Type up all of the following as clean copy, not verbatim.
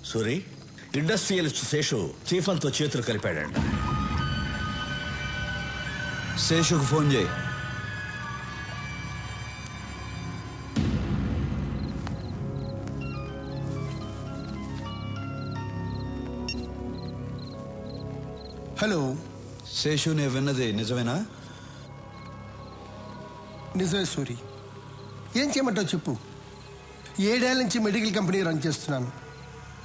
Suri, industrialist Seshu చీఫన్తో చేతులు కలిపాడంట. శేషుకు phone చేయి. Hello Seshu, నేను విన్నది నిజమేనా? నిజమే సూరి. ఏం చేయమంటావు చెప్పు. 7 ఏళ్ల నుంచి మెడికల్ కంపెనీ రన్ చేస్తున్నాను.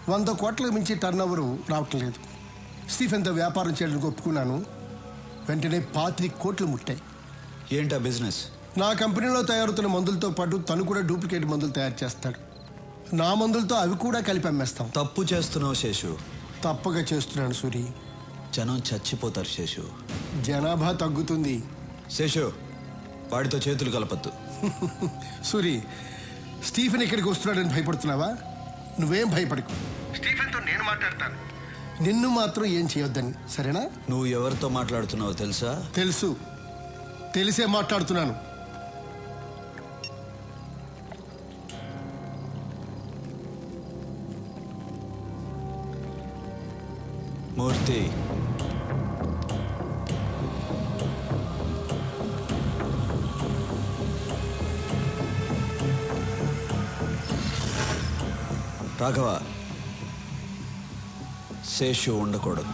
100 కోట్లకు మించి టర్న్ ఓవర్ రావటం లేదు. స్టీఫెన్తో వ్యాపారం చేయడానికి ఒప్పుకున్నాను. వెంటనే 25 కోట్లు ముట్టాయి. ఏంటా బిజినెస్? నా కంపెనీలో తయారవుతున్న మందులతో పాటు తను కూడా డూప్లికేట్ మందులు తయారు చేస్తాడు. నా మందులతో అవి కూడా కలిపి అమ్మేస్తాం. తప్పు చేస్తున్నావు శేషు. తప్పగా చేస్తున్నాను సూరి. జనం చచ్చిపోతారు శేషు. జనాభా తగ్గుతుంది. శేషు, వాడితో చేతులు కలపద్దు. సూరి, స్టీఫెన్ ఇక్కడికి వస్తున్నాడని భయపడుతున్నావా? నువ్వేం భయపడకు. స్టీఫెన్తో నేను మాట్లాడతాను. నిన్ను మాత్రం ఏం చేయొద్దని, సరేనా? నువ్వు ఎవరితో మాట్లాడుతున్నావో తెలుసా? తెలుసు, తెలిసే మాట్లాడుతున్నాను. మూర్తి, రాఘవ, శేషు ఉండకూడదు.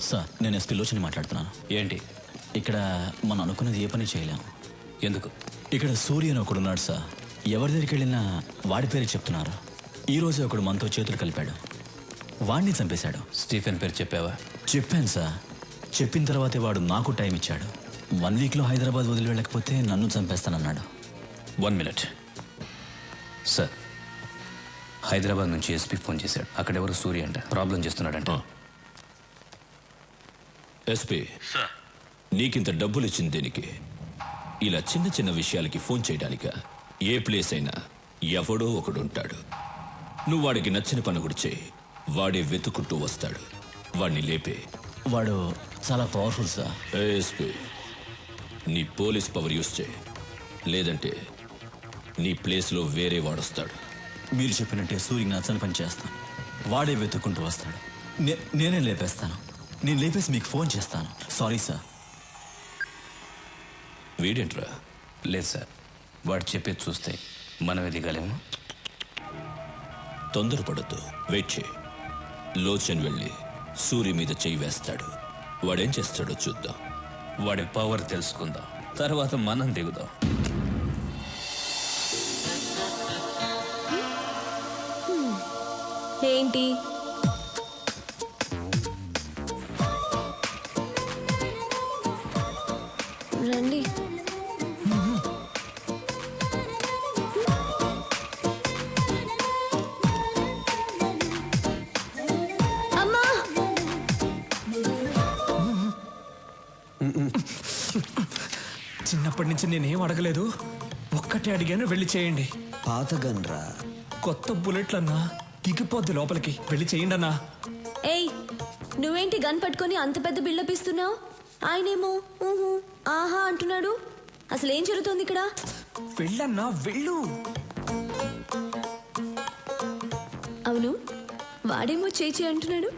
సార్, నేను ఎస్పీ లోచని మాట్లాడుతున్నాను. ఏంటి? ఇక్కడ మనం అనుకున్నది ఏ పని చేయలేము. ఎందుకు? ఇక్కడ సూర్య అని ఒకడున్నాడు సార్. ఎవరి దగ్గరికి వెళ్ళినా వాడి పేరు చెప్తున్నారు. ఈ రోజు ఒకడు మనతో చేతులు కలిపాడు. వాడిని చంపేశాడు. స్టీఫెన్ పేరు చెప్పావా? చెప్పాను సార్. చెప్పిన తర్వాతే వాడు నాకు టైం ఇచ్చాడు. 1 వీక్లో హైదరాబాద్ వదిలి వెళ్ళకపోతే నన్ను చంపేస్తానన్నాడు. 1 మినిట్ సార్. హైదరాబాద్ నుంచి ఎస్పీ ఫోన్ చేశాడు. అక్కడెవరు సూర్య అంట ప్రాబ్లం చేస్తున్నాడంట. ఎస్పీ సార్, నీకింత డబ్బులు ఇచ్చింది దేనికి? ఇలా చిన్న చిన్న విషయాలకి ఫోన్ చేయడానిక? ఏ ప్లేస్ అయినా ఎవడో ఒకడు ఉంటాడు. నువ్వు వాడికి నచ్చిన పని కూడా చేయి, వాడే వెతుకుంటూ వస్తాడు. వాడిని లేపే. వాడు చాలా పవర్ఫుల్ సార్. ఎస్పీ, నీ పోలీస్ పవర్ యూస్ చేయి, లేదంటే నీ ప్లేస్లో వేరే వాడొస్తాడు. మీరు చెప్పినట్టే సూర్యకి నచ్చని పని చేస్తాను. వాడే వెతుక్కుంటూ వస్తాడు. నేనే లేపేస్తాను. నేను లేపేసి మీకు ఫోన్ చేస్తాను. Sorry sir. వీడేంట్రా? లేదు సార్, వాడు చెప్పేది చూస్తే మనం ఎదిగలేము. తొందరపడద్దు, వెయిట్ చేయి. లోచన్ వెళ్ళి సూర్య మీద చెయ్యి వేస్తాడు. వాడేం చేస్తాడో చూద్దాం. వాడి పవర్ తెలుసుకుందాం, తర్వాత మనం దిగుదాం. ఏంటి? రండి. అమ్మా! చిన్నప్పటి నుంచి నేనేం అడగలేదు. ఒక్కటే అడిగాను, వెళ్ళి చేయండి. పాత గన్రా. కొత్త బుల్లెట్లన్నా దిగిపోద్ది లోపలికి. వెళ్ళి చేయండి అన్నా. ఏయ్, నువ్వేంటి గన్ పట్టుకొని అంత పెద్ద బిల్డప్ ఇస్తున్నావు? ఆయనేమో ఊహు ఆహా అంటున్నాడు. అసలు ఏం జరుగుతోంది ఇక్కడ? వెళ్ళన్నా వెళ్ళు. అవును, వాడేమో చేయి అంటున్నాడు.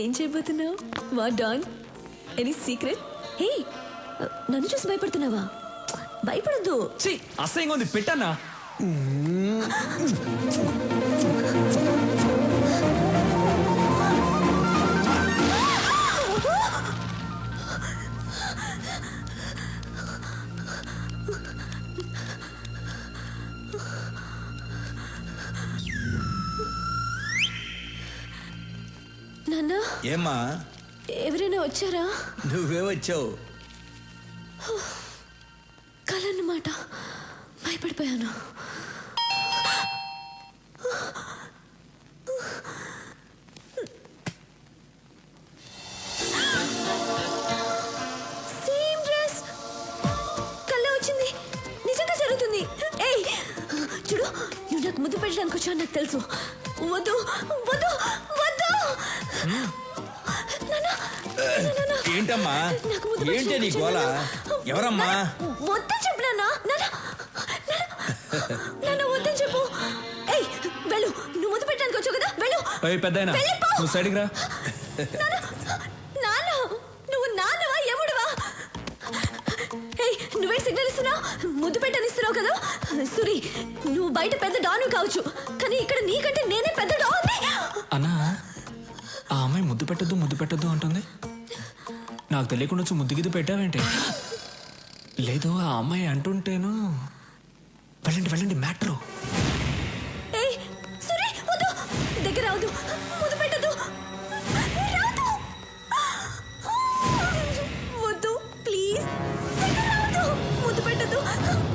ఏం చేయబోతున్నావు? వా డాన్, ఎనీ సీక్రెట్? హే, నన్ను చూసి భయపడుతున్నావా? భయపడద్దు. ఛీ, అసహ్యంగా ఉంది, పెట్టన్నా. నాన్న, ఏమ్మా ఎవరైనా వచ్చారా? నువ్వే వచ్చావు. కలన్నమాట, భయపడిపోయాను. సేమ్ డ్రెస్, కళ్ళ వచ్చింది. నిజంగా జరుగుతుంది. ఏయ్ చూడు, నువ్వు నాకు ముద్దు పెట్టడానికి వచ్చావు నాకు తెలుసు. వద్దు వద్దు వద్దు. ఏంటమ్మా, నాకు ముద్దు ఏంటి నీ పెట్టడానికి గోల? వచ్చాను. ఎవరమ్మా? వద్దని చెప్పు నాన్న. నాన్న వద్దని చెప్పు. ఏయ్ వెళ్ళు, నువ్వు ముద్దు పెట్టడానికి వచ్చావు కదా, వెళ్ళు. పెద్దయినా వెళ్ళిపో. నువ్వు సైడ్కి రా. నాన్న, నువ్వు నాన్నవా ఎముడువా? ఏయ్ నువ్వే సిగ్నల్ ఇస్తున్నావు, ముద్దు పెట్టనిస్తున్నావు కదా. సురి, నువ్వు బయట పెద్ద డాను కావచ్చు, కానీ ఇక్కడ నీకంటే నేనే పెద్ద డాన్ని. అన్నా, ఆ అమ్మాయి ముద్దు పెట్టద్దు అంటుంది. నాకు తెలియకుండా వచ్చి ముద్దు గిద్దు పెట్టావేంటి? లేదు, ఆ అమ్మాయి అంటుంటేను. వెళ్ళండి మ్యాట్రు. ఏయ్ సురి, వద్దు, దగ్గర రావద్దు, ముద్దు పెట్టద్దు, రావద్దు, వద్దు ప్లీజ్, దగ్గర రావద్దు, ముద్దు పెట్టద్దు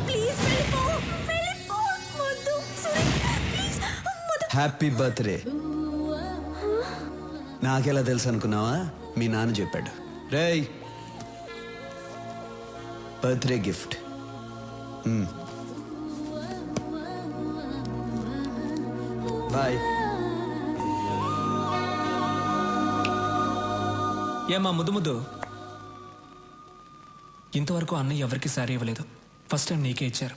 ప్లీజ్, వెళ్ళిపో, వద్దు సురి ప్లీజ్, ముద్దు. Happy birthday. నాకెలా తెలుసు అనుకున్నావా? మీ నాన్న చెప్పాడు. రేయ్, బర్త్డే గిఫ్ట్. బాయ్. ఏమా ముద్దు ఇంతవరకు అన్నయ్య ఎవరికి సారీ ఇవ్వలేదు. ఫస్ట్ టైం నీకే ఇచ్చారు.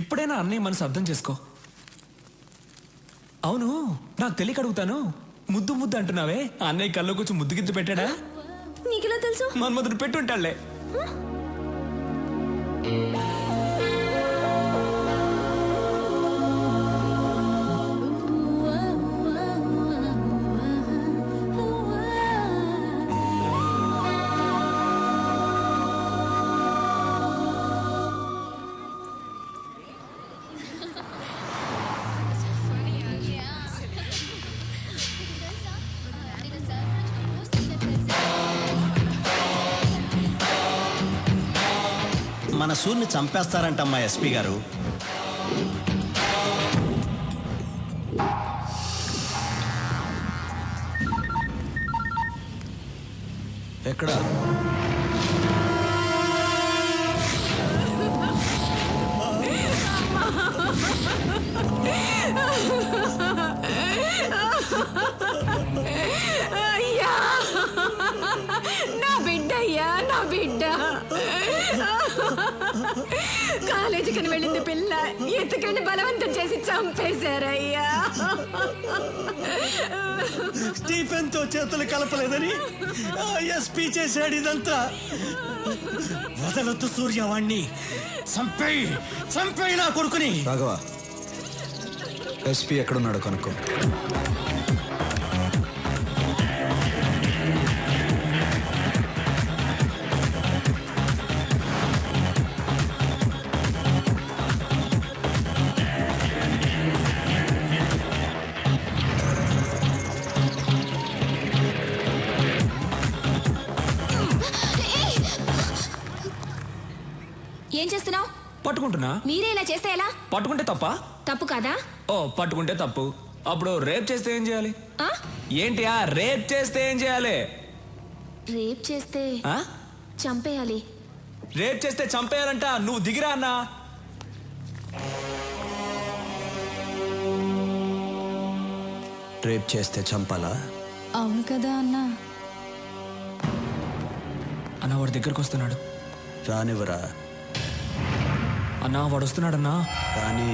ఇప్పుడైనా అన్నయ్య మనసు అర్థం చేసుకో. అవును, నాకు తెలియక అడుగుతాను, ముద్దు అంటున్నావే, అన్నయ్య కళ్ళు కూర్చొని ముద్దు గిద్దు పెట్టాడా? నీకెలా తెలుసు? మన్మధుడు పెట్టుంటాళ్లే. మన సూర్ని చంపేస్తారంటమ్మా ఎస్పీ గారు. ఎక్కడ? అయ్యా, నా బిడ్డ అయ్యా, నా బిడ్డ. కాలేజీకి వెళ్ళింది పిల్ల, ఎత్తుకండి బలవంతం చేసి చంపేశారయ్యా. స్టీఫెన్ తో చేతులు కలపలేదని ఎస్పీ చేశాడు ఇదంతా. వదలొద్దు సూర్యవాణ్ణి, చంపేయి నా కొడుకుని. రాఘవ, ఎస్పీ ఎక్కడున్నాడో కనుక్కో. ఏం చేస్తున్నావు? పట్టుకుంటున్నా. మీరే ఇలా చేస్తే ఎలా? పట్టుకుంటే తప్ప? తప్పు కాదా? ఓ, పట్టుకుంటే తప్పు. అప్పుడు రేప్ చేస్తే ఏం చేయాలి? ఆ? ఏంటి రేప్ చేస్తే ఏం చేయాలి? రేప్ చేస్తే ఆ? చంపేయాలి. రేప్ చేస్తే చంపేయాలంట. నువ్వు దిగిరా అన్నా. రేప్ చేస్తే చంపాలా? అవును కదా అన్నా. అన్న వాడి దగ్గరకు వస్తున్నాడు. రానివ్వరా. అన్నా వాడు వస్తున్నాడన్నా. కానీ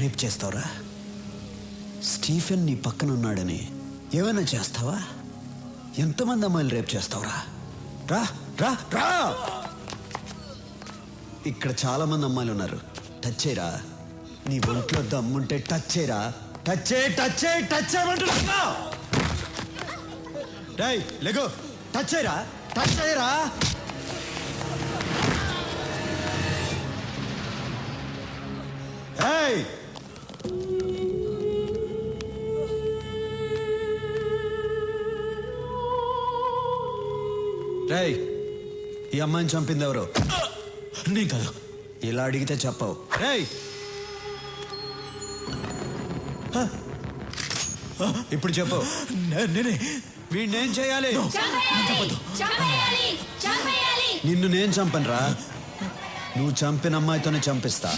రేప్ చేస్తావురా? స్టీఫెన్ నీ పక్కన ఉన్నాడని ఏమైనా చేస్తావా? ఎంతమంది అమ్మాయిలు రేప్ చేస్తావురా? రా రా రా. ఇక్కడ చాలా మంది అమ్మాయిలు ఉన్నారు. టచ్ చేయరా. నీ ఒంట్లో దమ్ముంటే టచ్ చేయరా. టచ్ చేయి టచ్ చేయి టచ్ చేయమంటున్నా. డేయ్ లెగో. టచ్ చేయరా. టచ్ చేయరా. ఏయ్ రేయ్, ఈ అమ్మాయిని చంపింది ఎవరు? నేను కాదు. ఇలా అడిగితే చెప్పవు. రేయ్ ఇప్పుడు చెప్పు. నేనే. వీడినేం చేయాలి? నిన్ను నేను చంపనురా. నువ్వు చంపిన అమ్మాయితోనే చంపిస్తా.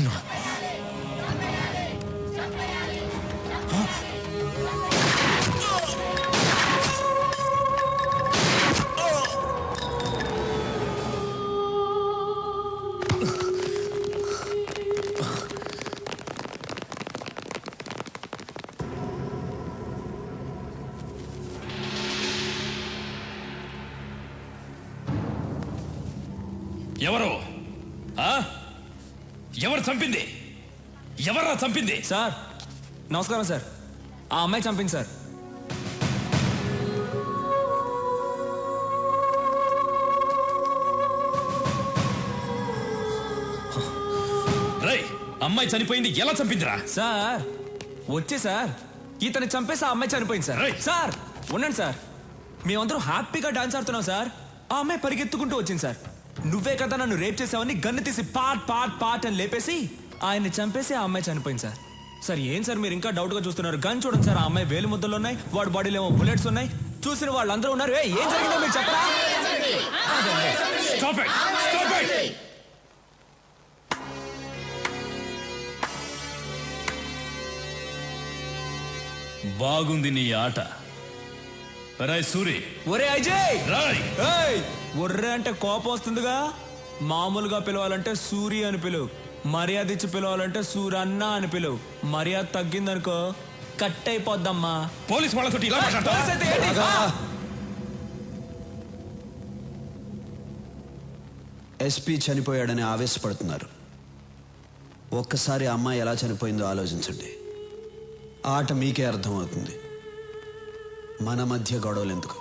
ఎవరు? ఎవరు చంపింది? ఎవరా చంపింది? సార్ నమస్కారం సార్. ఆ అమ్మాయి చంపింది సార్. రేయ్, అమ్మాయి చనిపోయింది. ఎలా చంపిందిరా? సార్ వచ్చే సార్ ఇతను చంపేసి ఆ అమ్మాయి చనిపోయింది సార్. సార్ ఉండండి సార్. మేమందరం హ్యాపీగా డాన్స్ ఆడుతున్నాం సార్. ఆ అమ్మాయి పరిగెత్తుకుంటూ వచ్చింది సార్. నువ్వే కదా నన్ను రేప్ చేసావని గన్ను తీసి పాట్ పాట్ పాట్ అని లేపేసి ఆయన్ని చంపేసి ఆ అమ్మాయి చనిపోయింది సార్. సార్ ఏం సార్ మీరు ఇంకా డౌట్ గా చూస్తున్నారు? గన్ చూడండి సార్. ఆ అమ్మాయి వేలు ముద్దలు ఉన్నాయి, వాడి బాడీలో ఏమో బుల్లెట్స్ ఉన్నాయి. చూసిన వాళ్ళందరూ ఉన్నారు. ఏం జరిగిందో మీరు చెప్పరా? Stop it! Stop it! బాగుంది నీ ఆట. రాయ్ సూరి. ఒరే అజయ్. రాయ్. ఒర్రే అంటే కోపం వస్తుందిగా. మామూలుగా పిలవాలంటే సూరి అని పిలువు. మర్యాద ఇచ్చి పిలవాలంటే సూరన్న అని పిలువు. మర్యాద తగ్గిందనుకో కట్ అయిపోద్దమ్మా. పోలీస్ వాళ్ళతో ఇలా మాట్లాడతావా? ఎస్పీ చనిపోయాడని ఆవేశపడుతున్నారు. ఒక్కసారి అమ్మాయి ఎలా చనిపోయిందో ఆలోచించండి. ఆట మీకే అర్థమవుతుంది. మన మధ్య గొడవలు ఎందుకు?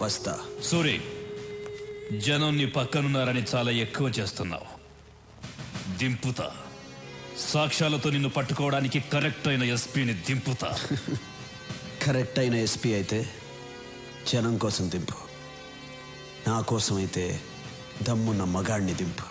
వస్తా. సూరి, జనం నీ పక్కనున్నారని చాలా ఎక్కువ చేస్తున్నావు. దింపుతా. సాక్ష్యాలతో నిన్ను పట్టుకోవడానికి కరెక్ట్ అయిన ఎస్పీని దింపుతా. కరెక్ట్ అయిన ఎస్పీ అయితే జనం కోసం దింపు. నా కోసం అయితే దమ్మున్న మగాడిని దింపు.